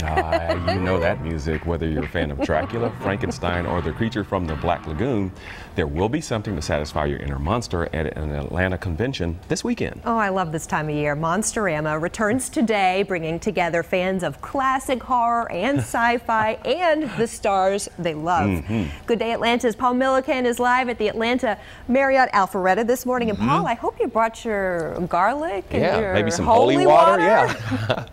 You know that music, whether you're a fan of Dracula, Frankenstein, or the creature from the Black Lagoon. There will be something to satisfy your inner monster at an Atlanta convention this weekend. Oh, I love this time of year. Monsterama returns today, bringing together fans of classic horror and sci-fi and the stars they love. Good Day Atlanta's Paul Milliken is live at the Atlanta Marriott Alpharetta this morning. And Paul, I hope you brought your garlic and your maybe some holy water. Yeah.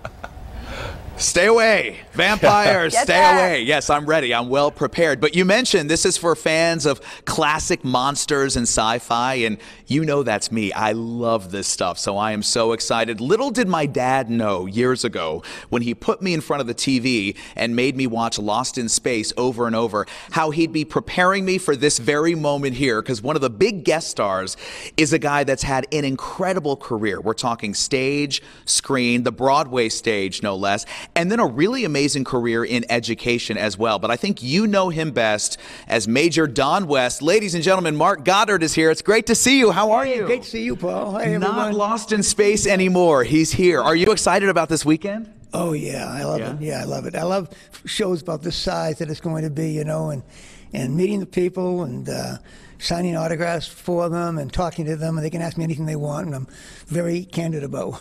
Stay away, vampires, stay away. Yes, I'm ready. I'm well prepared. But you mentioned this is for fans of classic monsters and sci-fi, and you know that's me. I love this stuff, so I am so excited. Little did my dad know years ago when he put me in front of the TV and made me watch Lost in Space over and over, how he'd be preparing me for this very moment here, because one of the big guest stars is a guy that's had an incredible career. We're talking stage, screen, the Broadway stage, no less, and then a really amazing career in education as well. But I think you know him best as Major Don West. Ladies and gentlemen, Mark Goddard is here. It's great to see you. How are you? Great to see you, Paul. Hi, everyone. Not lost in space anymore. He's here. Are you excited about this weekend? Oh, yeah, I love it. Yeah, I love it. I love shows about this size that it's going to be, you know, and meeting the people and signing autographs for them and talking to them, and they can ask me anything they want, and I'm very candid about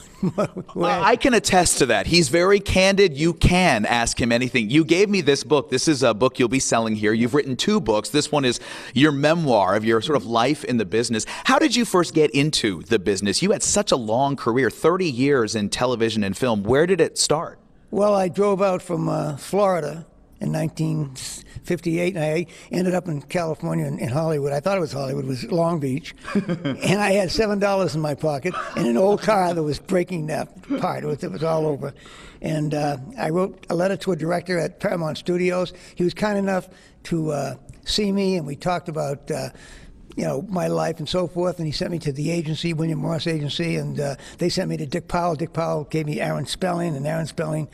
what I can attest to that. He's very candid. You can ask him anything. You gave me this book. This is a book you'll be selling here. You've written 2 books. This one is your memoir of your sort of life in the business. How did you first get into the business? You had such a long career, 30 years in television and film. Where did it start? Well, I drove out from Florida in 1958, and I ended up in California in Hollywood. I thought it was Hollywood. It was Long Beach. And I had $7 in my pocket and an old car that was breaking that part. It was all over. And I wrote a letter to a director at Paramount Studios. He was kind enough to see me, and we talked about you know, my life and so forth, and he sent me to the agency, William Morris Agency, and they sent me to Dick Powell. Dick Powell gave me Aaron Spelling, and Aaron Spelling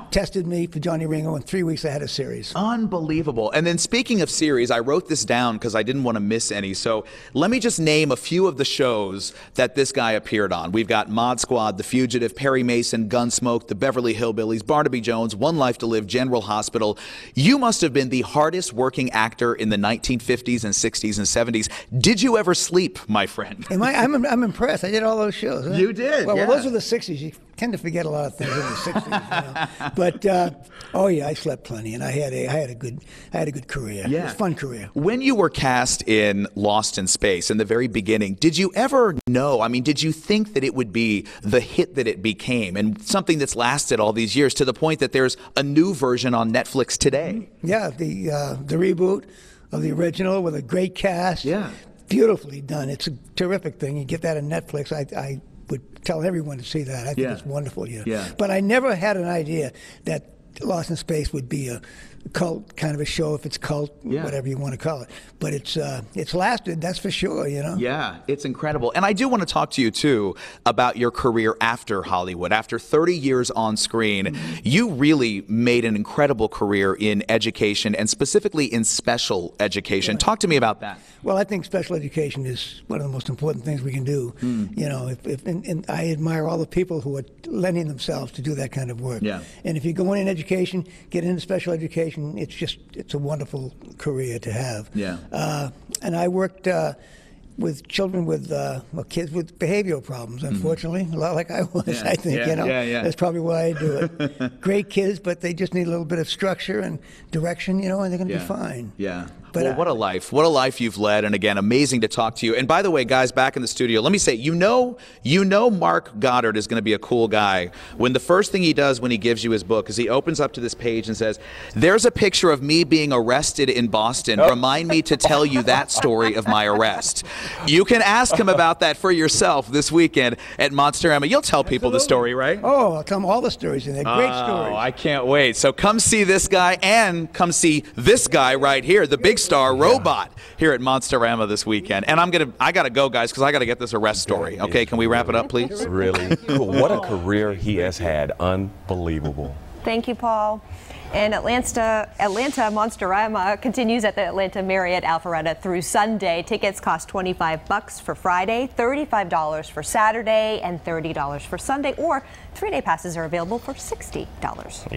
tested me for Johnny Ringo. In 3 weeks, I had a series. Unbelievable. And then speaking of series, I wrote this down because I didn't want to miss any. So let me just name a few of the shows that this guy appeared on. We've got Mod Squad, The Fugitive, Perry Mason, Gunsmoke, The Beverly Hillbillies, Barnaby Jones, One Life to Live, General Hospital. You must have been the hardest working actor in the 1950s and 60s and 70s. Did you ever sleep, my friend? I'm impressed. I did all those shows. Huh? You did, well, yeah. Well, those were the 60s. You tend to forget a lot of things in the 60s. You know? But oh yeah, I slept plenty, and I had a good career. Yeah. It was a fun career. When you were cast in Lost in Space in the very beginning, did you ever know? I mean, did you think that it would be the hit that it became, and something that's lasted all these years to the point that there's a new version on Netflix today? Yeah, the reboot of the original with a great cast. Yeah. Beautifully done. It's a terrific thing. You get that on Netflix. I would tell everyone to see that. I think it's wonderful. Yeah. But I never had an idea that Lost in Space would be a cult kind of a show, if it's cult, whatever you want to call it. But it's lasted, that's for sure, you know? Yeah, it's incredible. And I do want to talk to you, too, about your career after Hollywood. After 30 years on screen, you really made an incredible career in education, and specifically in special education. Right. Talk to me about that. Well, I think special education is one of the most important things we can do. You know, and I admire all the people who are lending themselves to do that kind of work. Yeah. And if you go in education, get into special education, it's a wonderful career to have. Yeah. And I worked with children with kids with behavioral problems, unfortunately, a lot like I was, I think, you know. That's probably why I do it. Great kids, but they just need a little bit of structure and direction, you know, and they're going to be fine. Yeah. But well, what a life. What a life you've led. And again, amazing to talk to you. And by the way, guys, back in the studio, let me say, you know Mark Goddard is going to be a cool guy when the first thing he does when he gives you his book is he opens up to this page and says, there's a picture of me being arrested in Boston. Remind me to tell you that story of my arrest. You can ask him about that for yourself this weekend at Monsterama. You'll tell people the story, right? Oh, I'll tell them all the stories, and they're great stories. Oh, I can't wait. So come see this guy, and come see this guy right here, the big star Robot, here at Monsterama this weekend. And I gotta go, guys, because I gotta get this arrest story. Okay, can we wrap it up, please? Really cool. What a career he has had. Unbelievable. Thank you, Paul. And Atlanta Monsterama continues at the Atlanta Marriott Alpharetta through Sunday. Tickets cost $25 for Friday, $35 for Saturday, and $30 for Sunday, or 3-day passes are available for $60.